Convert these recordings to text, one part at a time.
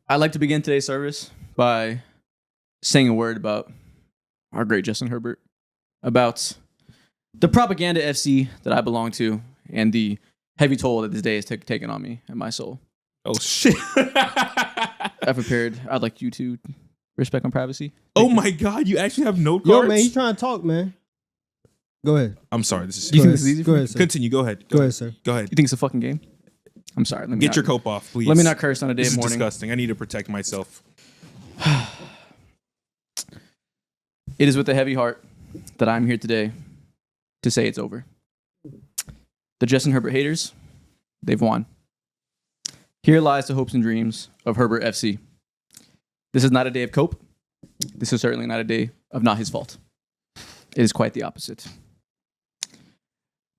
I'd like to begin today's service by saying a word about our great Justin Herbert, about the propaganda FC that I belong to, and the heavy toll that this day has taken on me and my soul. Oh, shit. I've prepared. I'd like you to respect my privacy. Oh, my God. You actually have note cards? Yo, man, he's trying to talk, man. Go ahead. I'm sorry. This is You think this is easy? Go ahead, sir. Continue. Go ahead. Go ahead, sir. Go ahead. You think it's a fucking game? I'm sorry. Get your cope off, please. Let me not curse on a day This of is mourning. disgusting. I need to protect myself. It is with a heavy heart that I'm here today to say it's over. The Justin Herbert haters, they've won. Here lies the hopes and dreams of Herbert FC. This is not a day of cope. This is certainly not a day of not his fault. It is quite the opposite.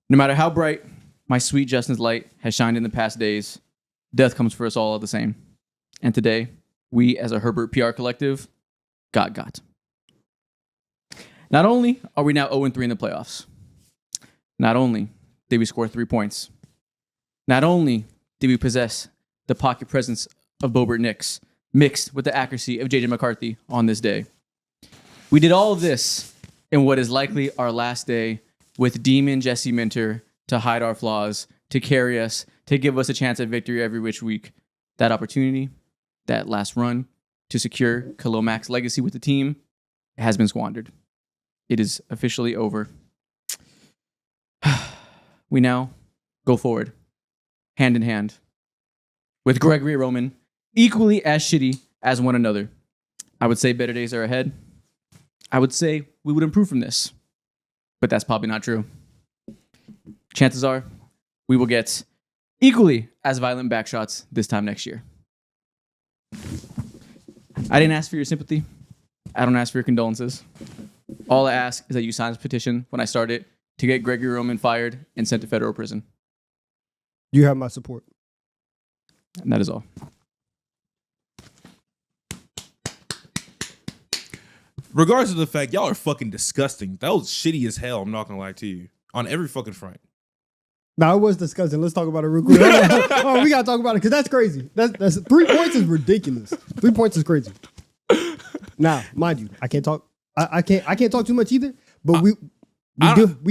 No matter how bright my sweet Justin's light has shined in the past days, death comes for us all the same. And today, we as a Herbert PR collective got. Not only are we now 0-3 in the playoffs, not only did we score 3 points, not only did we possess the pocket presence of Bobert Nix mixed with the accuracy of JJ McCarthy on this day, we did all of this in what is likely our last day with Demon Jesse Minter to hide our flaws, to carry us, to give us a chance at victory every which week. That opportunity, that last run to secure Khalil Mack's legacy with the team has been squandered. It is officially over. We now go forward, hand in hand, with Gregory Roman, equally as shitty as one another. I would say better days are ahead. I would say we would improve from this, but that's probably not true. Chances are we will get equally as violent backshots this time next year. I didn't ask for your sympathy. I don't ask for your condolences. All I ask is that you sign this petition when I start it to get Gregory Roman fired and sent to federal prison. You have my support. And that is all. Regardless of the fact, y'all are fucking disgusting. That was shitty as hell. I'm not going to lie to you. On every fucking front. Now, it was disgusting. Let's talk about it real quick. Oh, we got to talk about it because that's crazy. That's 3 points is ridiculous. 3 points is crazy. Now, mind you, I can't talk. I can't talk too much either. But we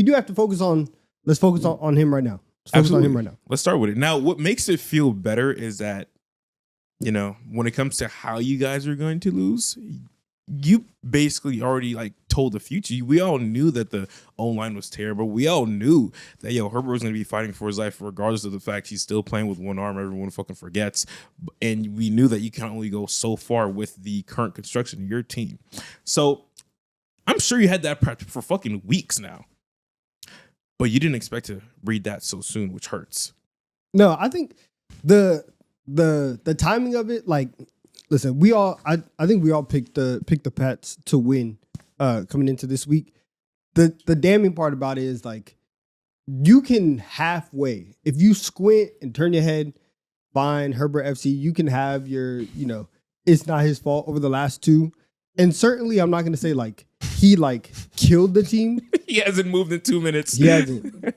do have to focus on. Let's focus on him right now. Let's focus on him right now. Let's start with it. Now, what makes it feel better is that, you know, when it comes to how you guys are going to lose, you basically already told the future. We all knew that the O-line was terrible. We all knew that Herbert was going to be fighting for his life, regardless of the fact he's still playing with one arm. Everyone fucking forgets, and we knew that you can only go so far with the current construction of your team. So I'm sure you had that practice for fucking weeks now, but you didn't expect to read that so soon, which hurts. No, I think the timing of it, listen, I think we all picked the Pats to win coming into this week. The damning part about it is you can halfway, if you squint and turn your head, find Herbert FC, you can have your, it's not his fault over the last two. And certainly I'm not going to say he killed the team. He hasn't moved in 2 minutes. He hasn't.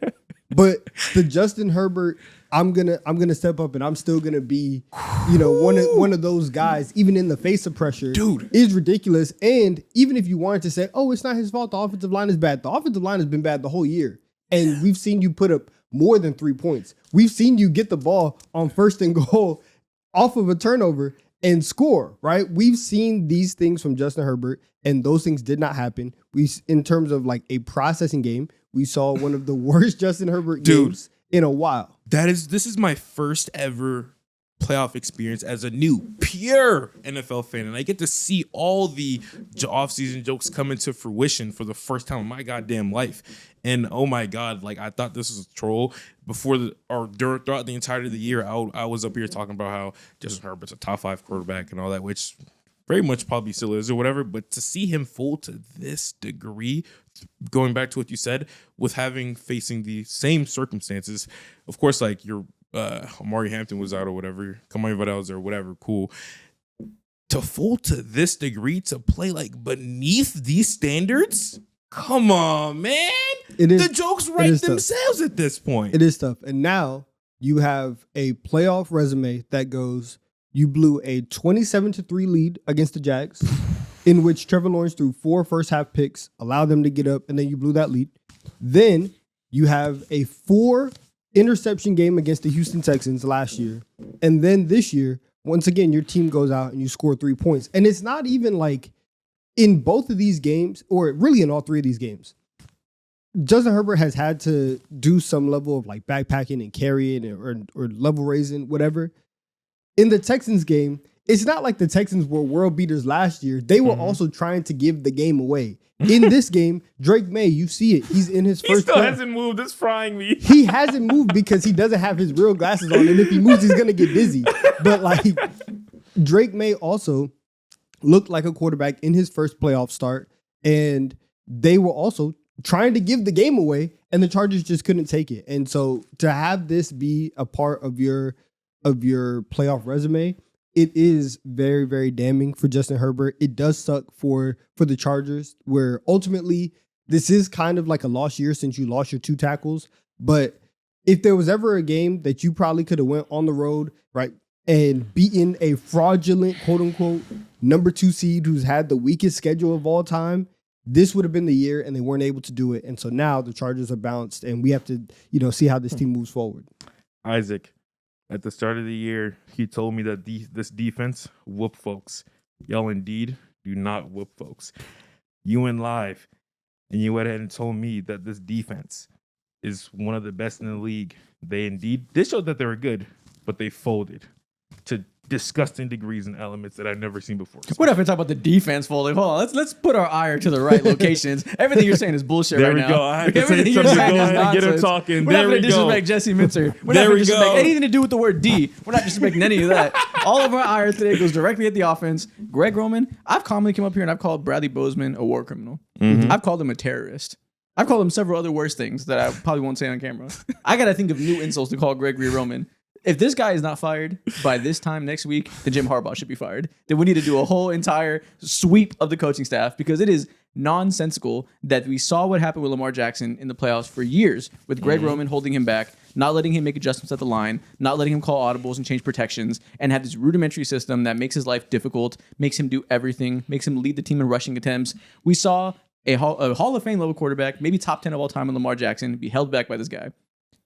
But the Justin Herbert, I'm gonna step up and I'm still gonna be, one of those guys, even in the face of pressure, dude, is ridiculous. And even if you wanted to say, oh, it's not his fault, the offensive line is bad. The offensive line has been bad the whole year. And we've seen you put up more than 3 points. We've seen you get the ball on 1st and goal off of a turnover and score, right? We've seen these things from Justin Herbert, and those things did not happen. In terms of a processing game, we saw one of the worst Justin Herbert games in a while. This is my first ever playoff experience as a new pure NFL fan, and I get to see all the offseason jokes come into fruition for the first time in my goddamn life. And oh my god, I thought this was a troll throughout the entirety of the year. I was up here talking about how Justin Herbert's a top 5 quarterback and all that, which very much probably still is or whatever. But to see him fold to this degree, going back to what you said, with facing the same circumstances, of course, your Amari Hampton was out or whatever, Kamari Vidal was there, whatever, cool. To fold to this degree, to play beneath these standards, come on, man. The jokes write themselves at this point. It is tough. And now you have a playoff resume that goes, You blew a 27-3 lead against the Jags, in which Trevor Lawrence threw 4 first-half picks, allowed them to get up, and then you blew that lead. Then you have a 4-interception game against the Houston Texans last year. And then this year, once again, your team goes out and you score 3 points. And it's not even like in both of these games, or really in all 3 of these games, Justin Herbert has had to do some level of like backpacking and carrying or level raising, whatever. In the Texans game, it's not like the Texans were world beaters last year. They were also trying to give the game away. In this game, Drake May, you see it. He's in his first. He still hasn't moved. It's frying me. He hasn't moved because he doesn't have his real glasses on, and if he moves, he's gonna get dizzy. But like Drake May also looked like a quarterback in his first playoff start, and they were also trying to give the game away, and the Chargers just couldn't take it. And so to have this be a part of your playoff resume, it is very, very damning for Justin Herbert. It does suck for the Chargers, where ultimately this is kind of like a lost year since you lost your 2 tackles. But if there was ever a game that you probably could have went on the road, right, and beaten a fraudulent, quote unquote, number 2 seed who's had the weakest schedule of all time, this would have been the year, and they weren't able to do it. And so now the Chargers are bounced, and we have to, see how this team moves forward. Isaac, at the start of the year, he told me that this defense whoop folks. Y'all indeed do not whoop folks. You went live, and you went ahead and told me that this defense is one of the best in the league. They showed that they were good, but they folded to disgusting degrees and elements that I've never seen before. We're not going to talk about the defense folding. Hold on, let's put our ire to the right locations. Everything you're saying is bullshit there right we now. go. I had to say Everything something you're to saying go is ahead and get him nonsense. talking. We're There not we going to disrespect go. Jesse Minter. We're There not going we to disrespect go. anything to do with the word D. We're not disrespecting any of that. All of our ire today goes directly at the offense. Greg Roman, I've commonly come up here and I've called Bradley Bozeman a war criminal. I've called him a terrorist. I've called him several other worse things that I probably won't say on camera. I got to think of new insults to call Gregory Roman. If this guy is not fired by this time next week, then Jim Harbaugh should be fired. Then we need to do a whole entire sweep of the coaching staff, because it is nonsensical that we saw what happened with Lamar Jackson in the playoffs for years, with Greg Roman holding him back, not letting him make adjustments at the line, not letting him call audibles and change protections, and have this rudimentary system that makes his life difficult, makes him do everything, makes him lead the team in rushing attempts. We saw a Hall of Fame level quarterback, maybe top 10 of all time in Lamar Jackson, be held back by this guy.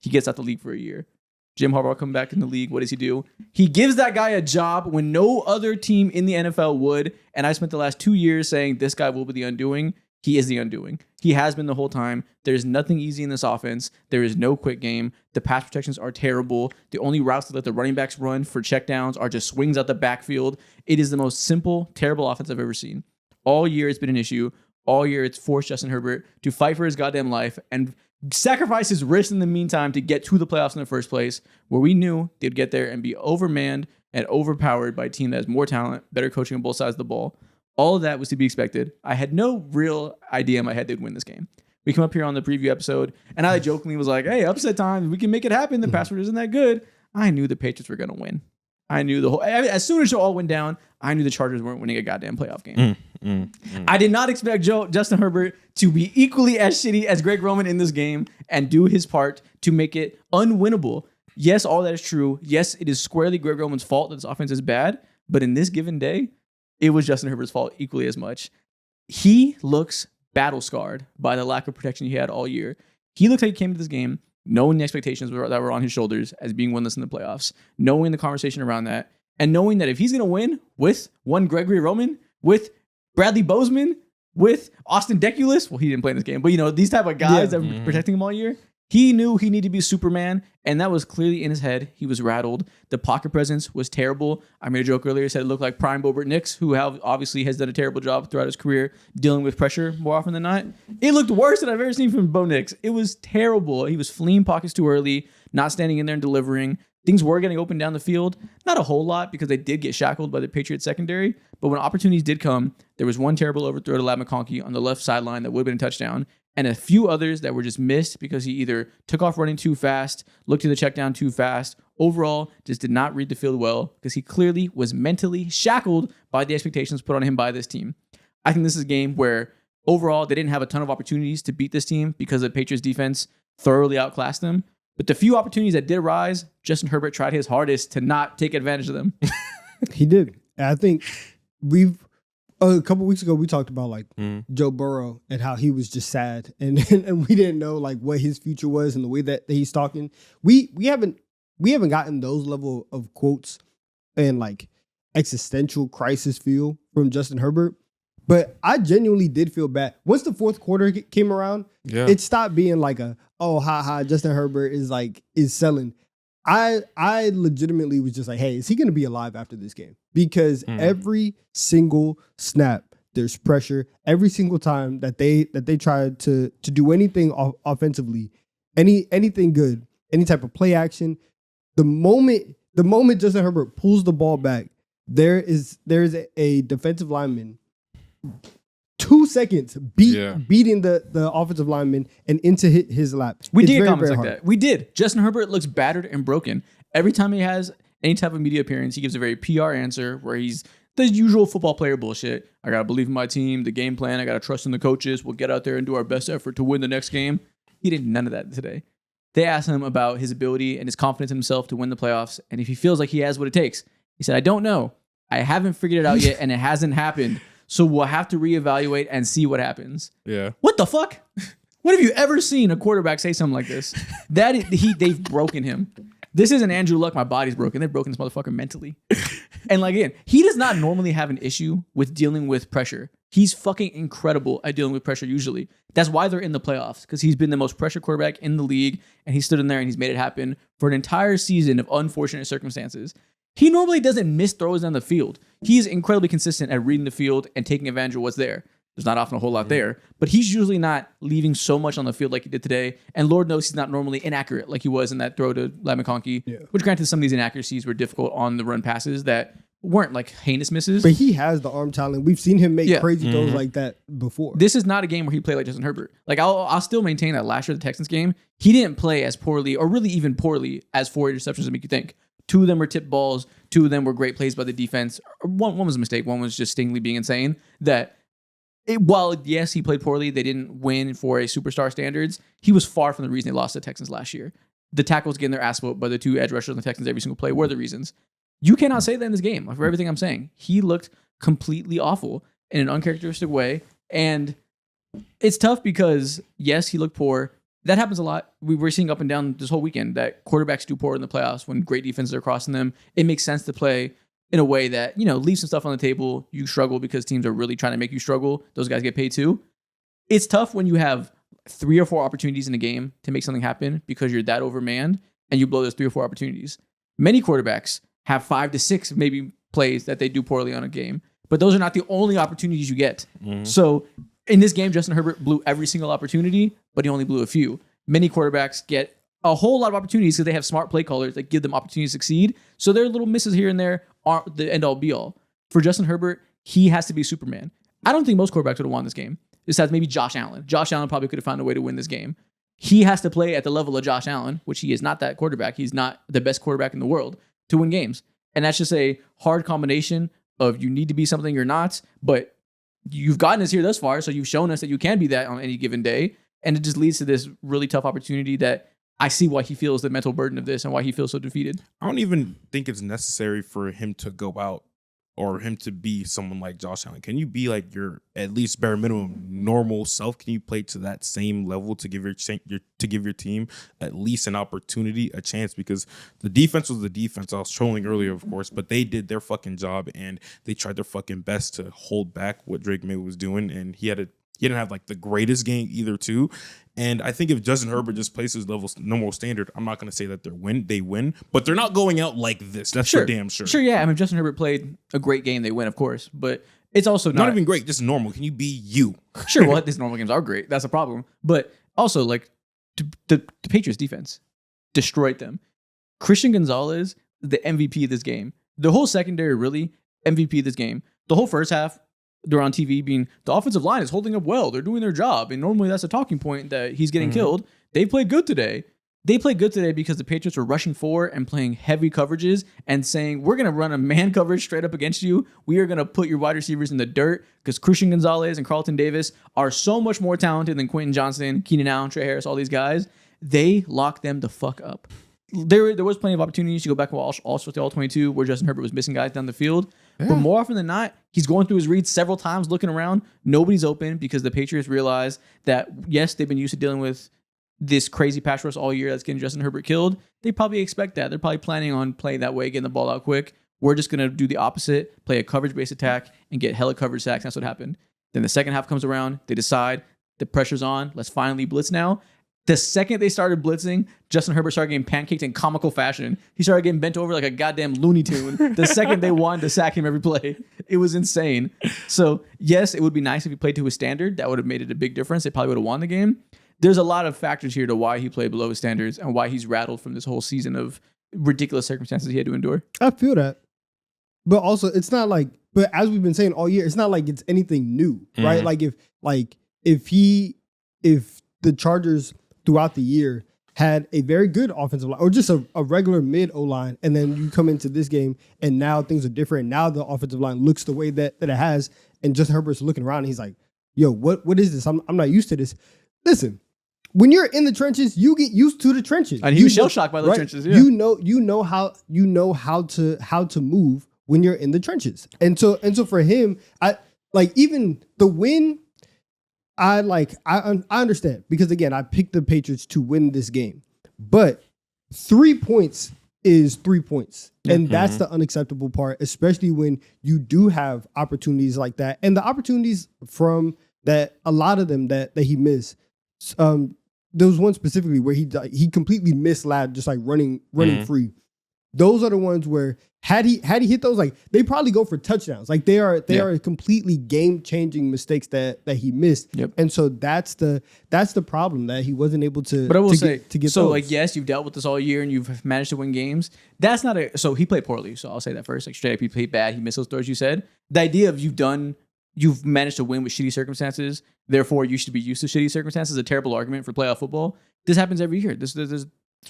He gets out the league for a year. Jim Harbaugh coming back in the league. What does he do? He gives that guy a job when no other team in the NFL would. And I spent the last 2 years saying this guy will be the undoing. He is the undoing. He has been the whole time. There's nothing easy in this offense. There is no quick game. The pass protections are terrible. The only routes that let the running backs run for checkdowns are just swings out the backfield. It is the most simple, terrible offense I've ever seen. All year it's been an issue. All year it's forced Justin Herbert to fight for his goddamn life and sacrifice his wrist in the meantime to get to the playoffs in the first place, where we knew they'd get there and be overmanned and overpowered by a team that has more talent, better coaching on both sides of the ball. All of that was to be expected. I had no real idea in my head they'd win this game. We come up here on the preview episode, and I jokingly was like, hey, upset time. We can make it happen. The password isn't that good. I knew the Patriots were going to win. I knew as soon as it all went down, I knew the Chargers weren't winning a goddamn playoff game. I did not expect Justin Herbert to be equally as shitty as Greg Roman in this game and do his part to make it unwinnable. Yes, all that is true. Yes, it is squarely Greg Roman's fault that this offense is bad. But in this given day, it was Justin Herbert's fault equally as much. He looks battle scarred by the lack of protection he had all year. He looked like he came to this game knowing the expectations that were on his shoulders as being winless in the playoffs, knowing the conversation around that, and knowing that if he's going to win with one Gregory Roman, with Bradley Bozeman, with Austin Deculus, well, he didn't play in this game, but these type of guys that were protecting him all year, he knew he needed to be Superman, and that was clearly in his head. He was rattled. The pocket presence was terrible. I made a joke earlier, said it looked like prime Bobert Nix, who obviously has done a terrible job throughout his career dealing with pressure more often than not. It looked worse than I've ever seen from Bo Nix. It was terrible. He was fleeing pockets too early, not standing in there and delivering. Things were getting open down the field. Not a whole lot because they did get shackled by the Patriots secondary. But when opportunities did come, there was one terrible overthrow to Ladd McConkey on the left sideline that would have been a touchdown, and a few others that were just missed because he either took off running too fast, looked to the check down too fast, overall just did not read the field well because he clearly was mentally shackled by the expectations put on him by this team. I think this is a game where overall they didn't have a ton of opportunities to beat this team because the Patriots defense thoroughly outclassed them. But the few opportunities that did arise, Justin Herbert tried his hardest to not take advantage of them. He did. And I think we've a couple weeks ago we talked about like Joe Burrow and how he was just sad and we didn't know like what his future was and the way that he's talking. We haven't gotten those level of quotes and like existential crisis feel from Justin Herbert. But I genuinely did feel bad. Once the fourth quarter came around, it stopped being like Justin Herbert is selling. I legitimately was just like, hey, is he going to be alive after this game? Because every single snap, there's pressure. Every single time that they try to do anything offensively, anything good, any type of play action, the moment Justin Herbert pulls the ball back, there's a defensive lineman 2 seconds beating the offensive lineman and into his lap. We did comments like that. We did. Justin Herbert looks battered and broken. Every time he has any type of media appearance, he gives a very PR answer where he's the usual football player bullshit. I got to believe in my team, the game plan. I got to trust in the coaches. We'll get out there and do our best effort to win the next game. He did none of that today. They asked him about his ability and his confidence in himself to win the playoffs and if he feels like he has what it takes. He said, I don't know. I haven't figured it out yet and it hasn't happened. So we'll have to reevaluate and see what happens. Yeah. What the fuck? What have you ever seen a quarterback say something like this? They've broken him. This isn't Andrew Luck. My body's broken. They've broken this motherfucker mentally. And like again, he does not normally have an issue with dealing with pressure. He's fucking incredible at dealing with pressure usually. That's why they're in the playoffs, because he's been the most pressure quarterback in the league, and he stood in there and he's made it happen for an entire season of unfortunate circumstances. He normally doesn't miss throws down the field. He's incredibly consistent at reading the field and taking advantage of what's there. There's not often a whole lot there, but he's usually not leaving so much on the field like he did today. And Lord knows he's not normally inaccurate like he was in that throw to Ladd McConkey, which granted some of these inaccuracies were difficult on the run passes that weren't like heinous misses. But he has the arm talent. We've seen him make crazy throws like that before. This is not a game where he played like Justin Herbert. Like I'll still maintain that last year, the Texans game, he didn't play as poorly or really even poorly as 4 interceptions to make you think. 2 of them were tipped balls. 2 of them were great plays by the defense. One was a mistake. One was just Stingley being insane. While, yes, he played poorly, they didn't win for a superstar standards. He was far from the reason they lost to the Texans last year. The tackles getting their ass whooped by the 2 edge rushers on the Texans every single play were the reasons. You cannot say that in this game. Like, for everything I'm saying, he looked completely awful in an uncharacteristic way. And it's tough because, yes, he looked poor. That happens a lot. We were seeing up and down this whole weekend that quarterbacks do poor in the playoffs when great defenses are crossing them. It makes sense to play in a way that, leaves some stuff on the table. You struggle because teams are really trying to make you struggle. Those guys get paid too. It's tough when you have 3 or 4 opportunities in a game to make something happen because you're that overmanned and you blow those 3 or 4 opportunities. Many quarterbacks have 5 to 6 maybe plays that they do poorly on a game, but those are not the only opportunities you get. So in this game, Justin Herbert blew every single opportunity, but he only blew a few. Many quarterbacks get a whole lot of opportunities because they have smart play callers that give them opportunities to succeed. So their little misses here and there aren't the end all be all. For Justin Herbert, he has to be Superman. I don't think most quarterbacks would have won this game. Besides maybe Josh Allen. Josh Allen probably could have found a way to win this game. He has to play at the level of Josh Allen, which he is not that quarterback. He's not the best quarterback in the world to win games. And that's just a hard combination of you need to be something you're not, but you've gotten us here thus far, so you've shown us that you can be that on any given day. And it just leads to this really tough opportunity that I see why he feels the mental burden of this and why he feels so defeated. I don't even think it's necessary for him to go out or him to be someone like Josh Allen. Can you be like your at least bare minimum normal self? Can you play to that same level to give your team at least an opportunity, a chance? Because the defense was the defense. I was trolling earlier, of course, but they did their fucking job and they tried their fucking best to hold back what Drake May was doing, and he didn't have like the greatest game either too. And I think if Justin Herbert just plays his level normal standard, I'm not going to say that they win, but they're not going out like this. That's for damn sure. Sure, yeah. I mean, if Justin Herbert played a great game, they win, of course. But it's also not even great, just normal. Can you be you? Sure, well, these normal games are great. That's a problem. But also, like, the Patriots defense destroyed them. Christian Gonzalez, the MVP of this game. The whole secondary, really, MVP of this game. The whole first half, they're on TV being, the offensive line is holding up well. They're doing their job. And normally that's a talking point that he's getting killed. They played good today. They played good today because the Patriots were rushing forward and playing heavy coverages and saying, we're going to run a man coverage straight up against you. We are going to put your wide receivers in the dirt because Christian Gonzalez and Carlton Davis are so much more talented than Quentin Johnson, Keenan Allen, Trey Harris, all these guys. They locked them the fuck up. there was plenty of opportunities to go back and also the All-22 where Justin Herbert was missing guys down the field. Yeah. But more often than not, he's going through his reads several times, looking around. Nobody's open because the Patriots realize that, yes, they've been used to dealing with this crazy pass rush all year that's getting Justin Herbert killed. They probably expect that. They're probably planning on playing that way, getting the ball out quick. We're just going to do the opposite, play a coverage-based attack, and get hella coverage sacks. That's what happened. Then the second half comes around. They decide the pressure's on. Let's finally blitz now. The second they started blitzing, Justin Herbert started getting pancaked in comical fashion. He started getting bent over like a goddamn Looney Tune. The second they wanted to sack him every play, it was insane. So, yes, it would be nice if he played to his standard. That would have made it a big difference. They probably would have won the game. There's a lot of factors here to why he played below his standards and why he's rattled from this whole season of ridiculous circumstances he had to endure. I feel that. But also, it's not like, but as we've been saying all year, it's not like it's anything new, right? If the Chargers throughout the year had a very good offensive line or just a regular mid O-line, and then you come into this game and now things are different. Now the offensive line looks the way that it has, and Justin Herbert's looking around and he's like, yo, what is this? I'm not used to this. Listen, when you're in the trenches, you get used to the trenches. And he was shell shocked by the trenches. Yeah. You know how to move when you're in the trenches. And so for him, I like even the win. I understand because again, I picked the Patriots to win this game, but 3 points is 3 points. And that's the unacceptable part, especially when you do have opportunities like that. And the opportunities from that, a lot of them that he missed. There was one specifically where he completely missed Lad just like running free. Those are the ones where had he hit those, like they probably go for touchdowns. Like they are completely game-changing mistakes that he missed. Yep. And so that's the problem that he wasn't able to. But I will to say, get so those. like yes, you've dealt with this all year and you've managed to win games. That's not so he played poorly. So I'll say that first. Like straight up, he played bad. He missed those throws. You said the idea of you've managed to win with shitty circumstances. Therefore, you should be used to shitty circumstances. A terrible argument for playoff football. This happens every year. That's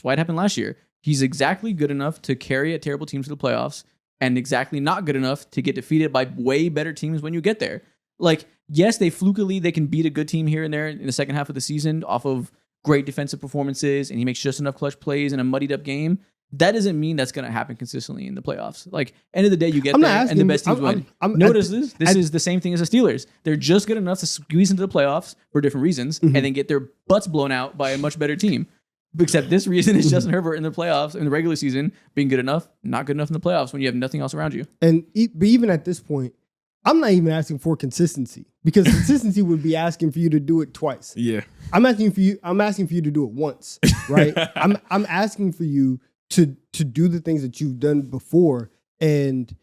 why it happened last year. He's exactly good enough to carry a terrible team to the playoffs and exactly not good enough to get defeated by way better teams when you get there. Like, yes, they can beat a good team here and there in the second half of the season off of great defensive performances, and he makes just enough clutch plays in a muddied up game. That doesn't mean that's going to happen consistently in the playoffs. Like, end of the day, you get there and the best teams win. Notice this. This is the same thing as the Steelers. They're just good enough to squeeze into the playoffs for different reasons and then get their butts blown out by a much better team. Except this reason is Justin Herbert in the playoffs, in the regular season, being good enough, not good enough in the playoffs when you have nothing else around you. And but even at this point, I'm not even asking for consistency because consistency would be asking for you to do it twice. Yeah. I'm asking for you to do it once, right? I'm asking for you to do the things that you've done before and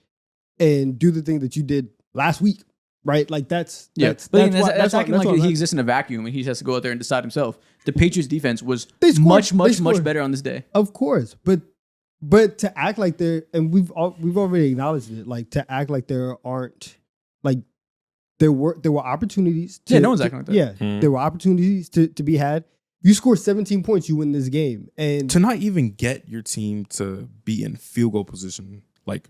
do the thing that you did last week. Right, like that's acting like he exists in a vacuum and he has to go out there and decide himself. The Patriots defense was much better on this day. Of course, but to act like there, and we've already acknowledged it. Like to act like there aren't, like there were opportunities. No one's acting like that. Yeah, there were opportunities to be had. You score 17 points, you win this game, and to not even get your team to be in field goal position, like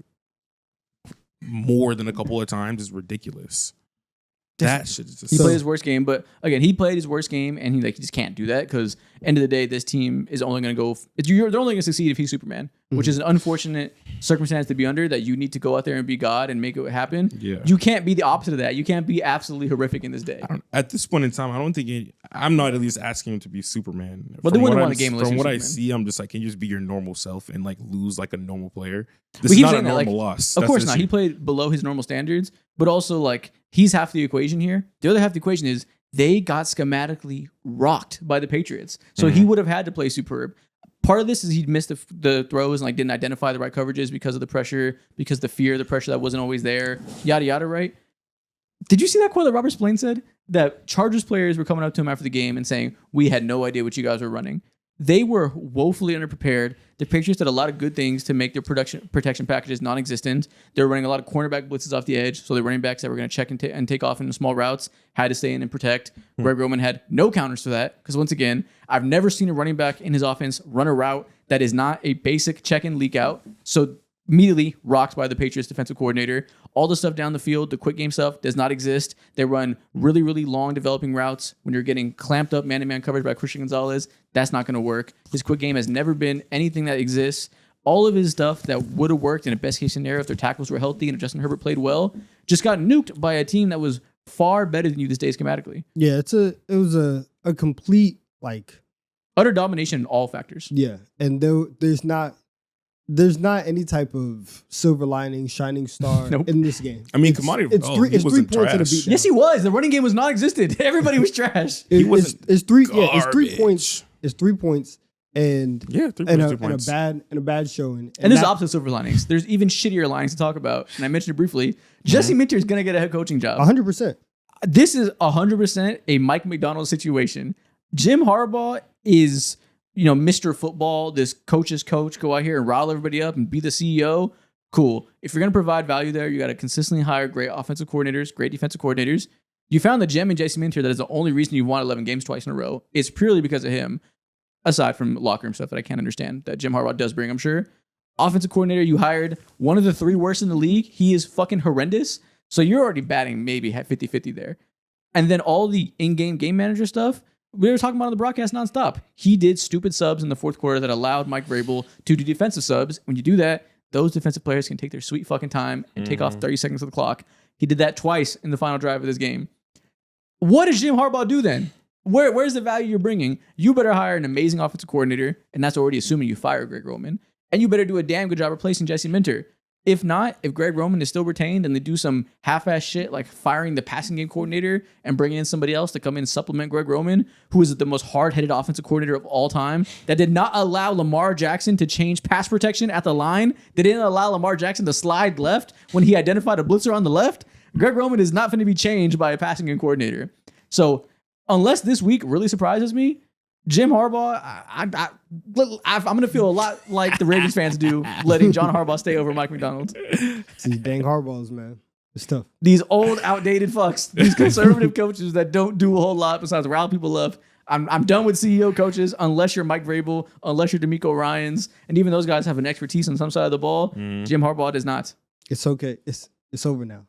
more than a couple of times is ridiculous. That shit is just he played his worst game, but again, he played his worst game, and he just can't do that because end of the day, this team is only going to go. They're only going to succeed if he's Superman, which is an unfortunate circumstance to be under. That you need to go out there and be God and make it happen. Yeah, you can't be the opposite of that. You can't be absolutely horrific in this day. At this point in time, I don't think I'm not at least asking him to be Superman. But they wouldn't want a game from what Superman. I see. I'm just like, can you just be your normal self and like lose like a normal player? This is not a normal loss. Of course not. He played below his normal standards, but also like he's half the equation here. The other half of the equation is they got schematically rocked by the Patriots. So he would have had to play superb. Part of this is he missed the throws and like didn't identify the right coverages because of the pressure, because the fear, the pressure that wasn't always there, yada, yada, right? Did you see that quote that Robert Spillane said? That Chargers players were coming up to him after the game and saying, we had no idea what you guys were running. They were woefully underprepared. The Patriots did a lot of good things to make their protection packages non-existent. They were running a lot of cornerback blitzes off the edge, so the running backs that were going to check and take off in small routes had to stay in and protect. Greg Roman had no counters to that because, once again, I've never seen a running back in his offense run a route that is not a basic check and leak out. So immediately rocked by the Patriots defensive coordinator. All the stuff down the field, the quick game stuff, does not exist. They run really, really long developing routes. When you're getting clamped up man-to-man coverage by Christian Gonzalez, that's not going to work. His quick game has never been anything that exists. All of his stuff that would have worked in a best-case scenario if their tackles were healthy and if Justin Herbert played well, just got nuked by a team that was far better than you this day schematically. Yeah, it was a complete, like... Utter domination in all factors. Yeah, and there's not any type of silver lining, shining star Nope. in this game. I mean, commodity. It's 3 points in a beatdown. Yes, he was. The running game was non-existent. Everybody was trash. It's 3 garbage. points. It's 3 points and 3 points, and 2 points. a bad showing. And there's opposite silver linings. There's even shittier linings to talk about. And I mentioned it briefly. Jesse Minter is going to get a head coaching job. 100%. This is 100% a Mike McDonald situation. Jim Harbaugh is, Mr. Football, this coach's coach, go out here and rile everybody up and be the CEO. Cool. If you're going to provide value there, you got to consistently hire great offensive coordinators, great defensive coordinators. You found the gem in Jesse Minter that is the only reason you won 11 games twice in a row. It's purely because of him, aside from locker room stuff that I can't understand that Jim Harbaugh does bring, I'm sure. Offensive coordinator, you hired one of the 3 worst in the league. He is fucking horrendous. So you're already batting maybe 50-50 there. And then all the in-game game manager stuff, we were talking about on the broadcast nonstop. He did stupid subs in the fourth quarter that allowed Mike Vrabel to do defensive subs. When you do that, those defensive players can take their sweet fucking time and take off 30 seconds of the clock. He did that twice in the final drive of this game. What does Jim Harbaugh do then? Where's the value you're bringing? You better hire an amazing offensive coordinator, and that's already assuming you fire Greg Roman. And you better do a damn good job replacing Jesse Minter. If not, if Greg Roman is still retained and they do some half-ass shit like firing the passing game coordinator and bringing in somebody else to come in and supplement Greg Roman, who is the most hard-headed offensive coordinator of all time, that did not allow Lamar Jackson to change pass protection at the line, they didn't allow Lamar Jackson to slide left when he identified a blitzer on the left, Greg Roman is not going to be changed by a passing game coordinator. So unless this week really surprises me, Jim Harbaugh, I'm going to feel a lot like the Ravens fans do, letting John Harbaugh stay over Mike McDonald. These dang Harbaughs, man. It's tough. These old, outdated fucks. These conservative coaches that don't do a whole lot besides rile people up. I'm done with CEO coaches unless you're Mike Vrabel, unless you're DeMeco Ryans, and even those guys have an expertise on some side of the ball. Jim Harbaugh does not. It's okay. It's over now.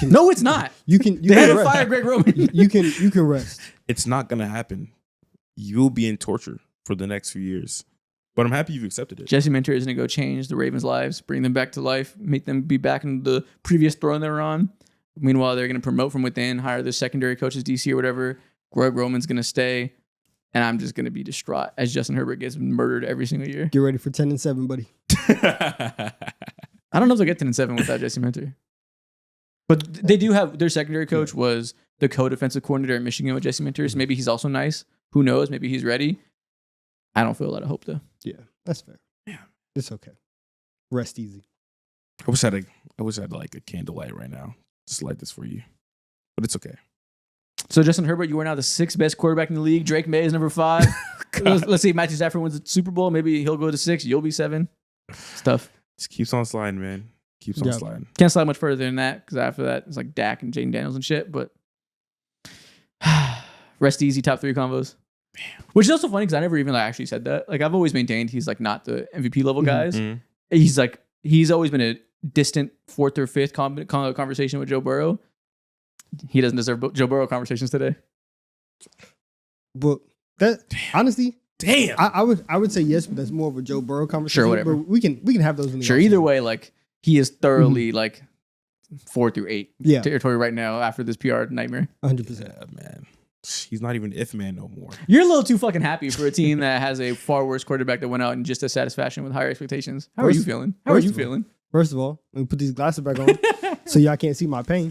No, it's not. You can fire Greg Roman. You can rest. It's not going to happen. You'll be in torture for the next few years. But I'm happy you've accepted it. Jesse Minter is going to go change the Ravens' lives, bring them back to life, make them be back in the previous throne they were on. Meanwhile, they're going to promote from within, hire their secondary coaches, DC or whatever. Greg Roman's going to stay. And I'm just going to be distraught as Justin Herbert gets murdered every single year. Get ready for 10-7, buddy. I don't know if they'll get 10-7 without Jesse Minter. But they do have their secondary coach was the co-defensive coordinator at Michigan with Jesse Minter. So maybe he's also nice. Who knows? Maybe he's ready. I don't feel a lot of hope, though. Yeah, that's fair. Yeah. It's okay. Rest easy. I wish I had like a candlelight right now. Just light this for you. But it's okay. So Justin Herbert, you are now the 6th best quarterback in the league. Drake May is number 5. Let's see, Matthew Stafford wins the Super Bowl. Maybe he'll go to 6. You'll be 7. Stuff. Just keeps on sliding, man. Keeps on sliding. Can't slide much further than that because after that, it's like Dak and Jaden Daniels and shit. But rest easy, top 3 combos. Damn. Which is also funny because I never even actually said that. Like I've always maintained he's like not the MVP level guys. Mm-hmm. He's always been a distant 4th or 5th conversation with Joe Burrow. He doesn't deserve Joe Burrow conversations today. But that honestly, damn, I would say yes, but that's more of a Joe Burrow conversation. Sure, whatever. But we can have those in the Sure, offseason. either way, like he is thoroughly like 4 through 8 Yeah. territory right now after this PR nightmare. 100%. Yeah, man. He's not even if man no more. You're a little too fucking happy for a team that has a far worse quarterback that went out in just as satisfaction with higher expectations. How are you feeling? First of all, let me put these glasses back on so y'all can't see my pain.